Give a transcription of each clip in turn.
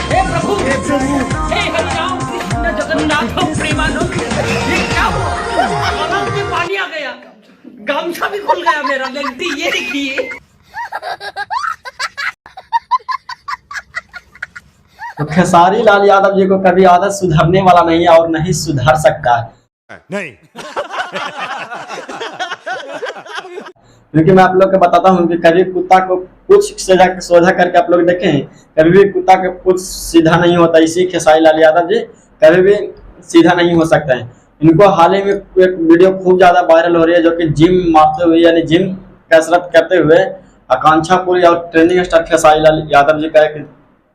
हे प्रभु, हे हरिराम कृष्ण जगन्नाथ प्रेमानंद, ये क्या हुआ? तालाब में पानी आ गया, गामछा भी खुल गया मेरा। लगती ये देखिए। तो खेसारी लाल यादव जी को कभी आदत सुधरने वाला नहीं है और नहीं सुधर सकता है। नहीं। क्योंकि मैं आप लोग को बताता हूँ कि कभी कुत्ता को कुछ सोझा करके आप लोग देखें, कभी भी कुत्ता का कुछ सीधा नहीं होता। इसी खेसारी लाल यादव जी कभी भी सीधा नहीं हो सकता है। इनको हाल ही में एक वीडियो खूब ज्यादा वायरल हो रही है, जो कि जिम मारते हुए यानी जिम कसरत करते हुए आकांक्षा पुरी और ट्रेंडिंग स्टार खेसारी लाल यादव जी का एक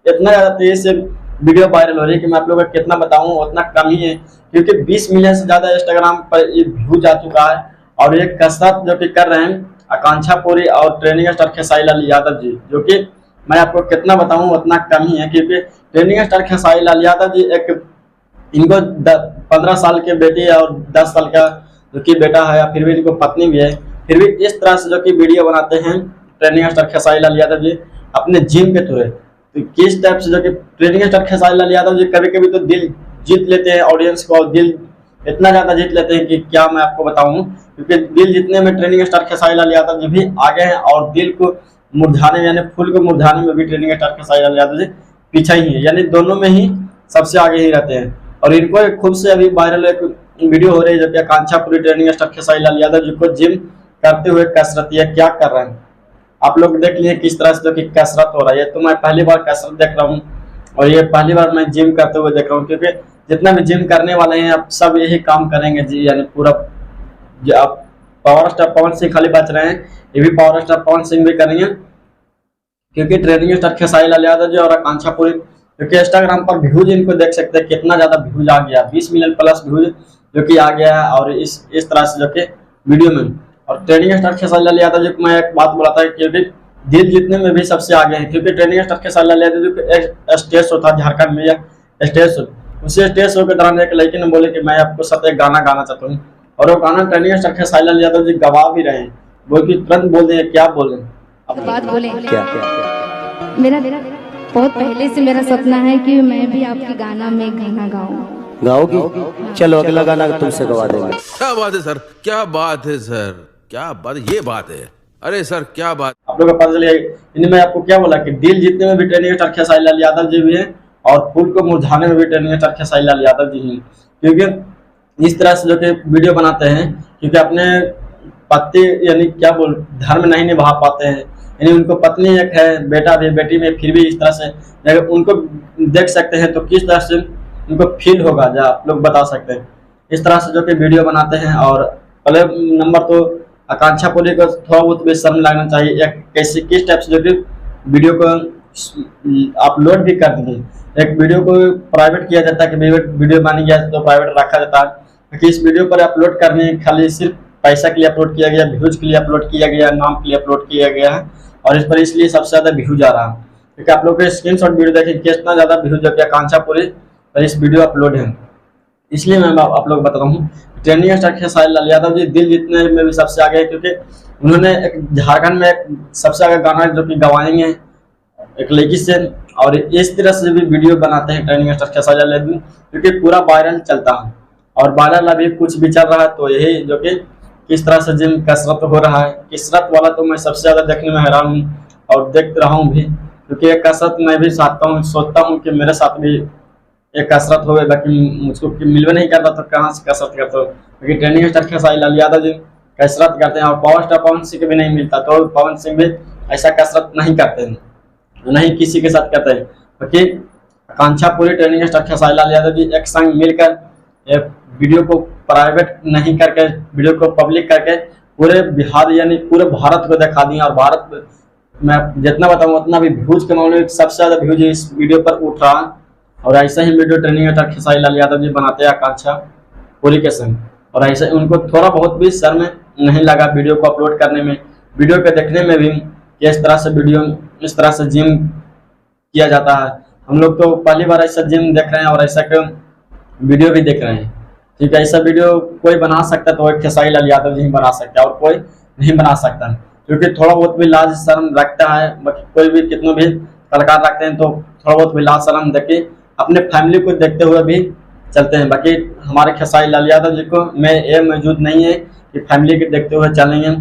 इतना ज्यादा तेज से वीडियो वायरल हो रही है कि मैं आप लोगों को कितना बताऊं उतना कम ही है। क्योंकि 20 मिलियन से ज्यादा इंस्टाग्राम पर ये व्यू जा चुका है और ये कसरत जो कि कर रहे हैं आकांक्षा पुरी और ट्रेंडिंग स्टार खेसारी लाल यादव जी, जो कि मैं आपको कितना बताऊं उतना कम ही है। क्योंकि ट्रेंडिंग स्टार खेसारी लाल यादव जी एक इनको 15 साल के बेटी और 10 साल का जो कि बेटा है, फिर भी इनको पत्नी भी है, फिर भी इस तरह से जो कि वीडियो बनाते हैं ट्रेंडिंग स्टार खेसारी लाल यादव जी अपने जिम के थ्रू। तो किस टाइप से जो कि ट्रेंडिंग स्टार खेसारी लाल यादव जी कभी कभी तो दिल जीत लेते हैं ऑडियंस को, और दिल इतना ज्यादा जीत लेते हैं कि क्या मैं आपको बताऊं। क्योंकि दिल जीतने में ट्रेंडिंग स्टार खेसारी लाल यादव जी भी आगे हैं और दिल को मुरझाने यानी फूल को मुरझाने में भी ट्रेंडिंग स्टार खेसारी लाल यादव जी पीछे ही है, यानी दोनों में ही सबसे आगे ही रहते हैं। और इनको खुद से अभी वायरल एक वीडियो हो रही है, जो कि आकांक्षा पुरी ट्रेंडिंग स्टार खेसारी लाल यादव जी को जिम करते हुए कसरत या क्या कर रहे हैं आप लोग देख लिए किस तरह से जो कि कसरत हो रहा है। तो मैं पहली बार कसरत देख रहा हूँ और ये पहली बार मैं जिम करते हुए देख रहा हूँ। क्योंकि जितना भी जिम करने वाले हैं अब सब यही काम करेंगे जी, यानी पूरा अब पावर स्टार पवन सिंह खाली बच रहे हैं, ये भी पावर स्टार पवन सिंह भी करेंगे। क्योंकि ट्रेंडिंग स्टार खेसारी लाल यादव जी और आकांक्षा पुरी, क्योंकि इंस्टाग्राम पर व्यूज इनको देख सकते हैं कितना ज्यादा व्यूज आ गया, 20 मिलियन प्लस व्यूज जो कि आ गया है। और इस तरह से जो कि वीडियो में और ट्रेंडिंग स्टार खेसारी लाल यादव जी को मैं एक बात बोला था कि दिल जीतने में भी सबसे आगे हैं। क्योंकि ट्रेंडिंग स्टार खेसारी लाल यादव जी को एक स्टेज शो था झारखंड में, या स्टेज शो, उसी स्टेज शो के दौरान एक लड़की ने बोले कि मैं आपको साथ एक गाना गाना चाहता हूँ, और वो गाना ट्रेंडिंग स्टार खेसारी लाल यादव जी गवा भी रहे हैं। वो कि तुरंत बोल दें क्या बोले बात बोले क्या मेरा बहुत पहले से मेरा सपना है कि मैं भी आपके गाना में गाना गाऊं। गाओगी? चलो अगला गाना तुमसे गवा देंगे। क्या बात है सर, क्या बात है सर, क्या बात, ये बात है। अरे सर क्या बात। आप लोगों को पता चलिए इनमें आपको क्या बोला कि दिल जीतने में भी ट्रेंडिंग स्टार खेसारी लाल यादव जी भी है और फूल को मुरझाने में भी ट्रेंडिंग स्टार खेसारी लाल यादव जी हैं। क्योंकि इस तरह से जो कि वीडियो बनाते हैं, क्योंकि अपने पति यानी क्या बोल धर्म नहीं निभा पाते हैं, यानी उनको पत्नी एक है, बेटा भी, बेटी में, फिर भी इस तरह से अगर उनको देख सकते हैं तो किस तरह से उनको फील होगा जो आप लोग बता सकते हैं। इस तरह से जो कि वीडियो बनाते हैं। और पहले नंबर तो आकांक्षा पुरी को थोड़ा बहुत भी शर्म लगना चाहिए, एक कैसे किस टाइप से जो कि वीडियो को अपलोड भी कर देंगे। एक वीडियो को प्राइवेट किया जाता है कि वीडियो बन गया तो प्राइवेट रखा जाता है, क्योंकि इस वीडियो पर अपलोड करने खाली सिर्फ पैसा के लिए अपलोड किया गया, व्यूज के लिए अपलोड किया गया, नाम के लिए अपलोड किया गया है, और इस पर इसलिए सबसे ज्यादा व्यूज आ रहा है। क्योंकि आप लोग को स्क्रीनशॉट वीडियो देखें कितना ज्यादा व्यूज है आकांक्षा पुरी पर इस वीडियो अपलोड है। इसलिए मैं आप लोग बताता हूँ ट्रेंडिंग स्टार खेसारी लाल यादव जी दिल जीतने में भी सबसे आगे है। क्योंकि उन्होंने एक झारखंड में एक सबसे आगे गाना जो कि गवाएंगे एक लड़की से, और इस तरह से भी वीडियो बनाते हैं ट्रेंडिंग स्टार खेसारी लाल यादव, क्योंकि पूरा वायरल चलता है। और वायरल अभी कुछ भी चल रहा है, तो यही जो कि किस तरह से जिम कसरत हो रहा है, कसरत वाला तो मैं सबसे ज्यादा देखने में हैरान हूँ और देख रहा हूँ भी। क्योंकि एक कसरत मैं भी सोचता हूँ कि मेरे साथ भी एक कसरत हो, बाकी मुझको मिलवे नहीं करता तो कहाँ से कसरत करता हूँ। क्योंकि ट्रेंडिंग स्टार खेसारी लाल यादव जी कसरत करते हैं और पावर स्टार पवन सिंह भी नहीं मिलता, तो पवन सिंह भी ऐसा कसरत नहीं करते हैं, नहीं किसी के साथ करते हैं। क्योंकि आकांक्षा पुरी ट्रेंडिंग स्टार खेसारी लाल यादव जी एक संग मिलकर एक वीडियो को प्राइवेट नहीं करके वीडियो को पब्लिक करके पूरे बिहार यानी पूरे भारत को दिखा दिए। और भारत मैं जितना बताऊँ उतना भी व्यूज के मामले में सबसे ज्यादा व्यूज इस वीडियो पर उठ रहा है। और ऐसा ही video trending star Khesari Lal Yadav ji बनाते हैं आकांक्षा पुरी के संग, और ऐसे उनको थोड़ा बहुत भी शर्म नहीं लगा वीडियो को अपलोड करने में, वीडियो के देखने में भी कि इस तरह से वीडियो इस तरह से जिम किया जाता है। हम लोग तो पहली बार ऐसा जिम देख रहे हैं और ऐसा वीडियो भी देख रहे हैं। ठीक है, ऐसा वीडियो कोई बना सकता है तो एक खेसारी लाल यादव जी ही बना सकता है और कोई नहीं बना सकता है, क्योंकि थोड़ा बहुत भी लाज शर्म रखता है। बाकी कोई भी कितना भी कलाकार रखते हैं तो थोड़ा बहुत भी लाज शर्म देख के अपने फैमिली को देखते हुए भी चलते हैं। बाकी हमारे खेसारी लाल यादव जी को मैं ये मौजूद नहीं है कि फैमिली के देखते हुए चलेंगे,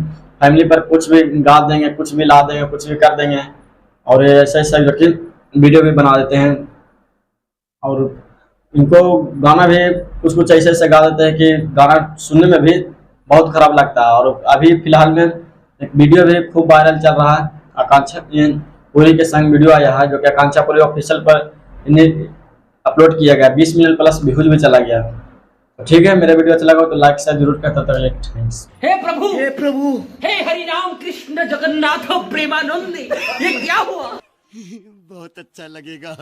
फैमिली पर कुछ भी गा देंगे, कुछ भी ला देंगे, कुछ भी कर देंगे और ऐसे ऐसे जो कि वीडियो भी बना देते हैं। और इनको गाना भी कुछ कुछ ऐसे ऐसे गा देते हैं कि गाना सुनने में भी बहुत खराब लगता है। और अभी फिलहाल में एक वीडियो भी खूब वायरल चल रहा है, आकांक्षा पुरी के संग वीडियो आया है जो कि आकांक्षा पुरी ऑफिशियल पर इन्हें अपलोड किया गया, 20 मिलियन प्लस व्यूज भी चला गया। तो ठीक है, मेरा वीडियो अच्छा लगा तो लाइक शेयर जरूर करता था। थैंक्स। हे प्रभु, हे हरि राम कृष्ण जगन्नाथ प्रेमानंद, ये क्या हुआ? बहुत अच्छा लगेगा।